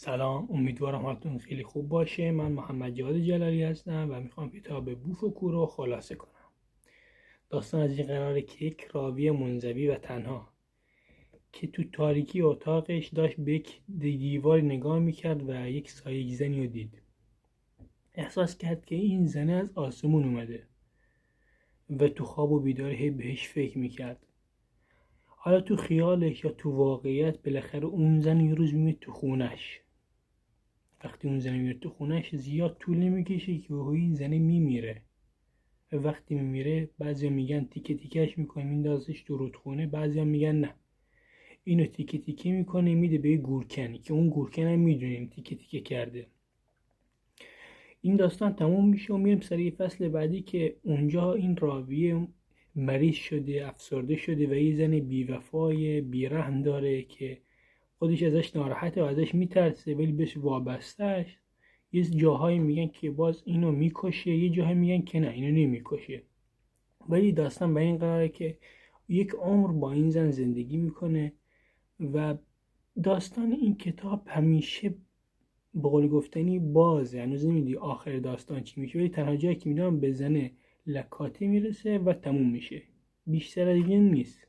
سلام، امیدوارم حالتون خیلی خوب باشه. من محمد جواد جلالی هستم و میخوام کتاب بوف و کور رو خلاصه کنم. داستان از این قراره که یک راوی منزوی و تنها که تو تاریکی اتاقش داشت به یک دیوار نگاه میکرد و یک سایه زنی رو دید. احساس کرد که این زنه از آسمون اومده و تو خواب و بیدار هی بهش فکر میکرد. حالا تو خیالش یا تو واقعیت بالاخره اون زن یه روز میاد تو خونش. وقتی اون زنه میره تو خونش زیاد طول نمیکشه که این زنه میمیره و وقتی میمیره بعضیا میگن تیکه تیکهش میکنه میندازش تو رودخونه، بعضیا میگن نه اینو تیکه تیکه میکنه میده به گورکنی که اون گورکن هم میدونیم تیکه تیکه کرده. این داستان تموم میشه و میریم سر فصل بعدی که اونجا این راویه مریض شده، افسرده شده و یه زن بیوفای بیرحم داره که خودش ازش ناراحته و ازش میترسه ولی بهش وابستهش. یه جاهایی میگن که باز اینو میکشه، یه جاهایی میگن که نه اینو نمیکشه. ولی داستان به این قراره که یک عمر با این زن زندگی میکنه و داستان این کتاب همیشه به قول گفتنی بازه، هنوز نمیدی آخر داستان چی میشه، ولی تنها جایی که میدونم به زن لکاته میرسه و تموم میشه، بیشتر از این نیست.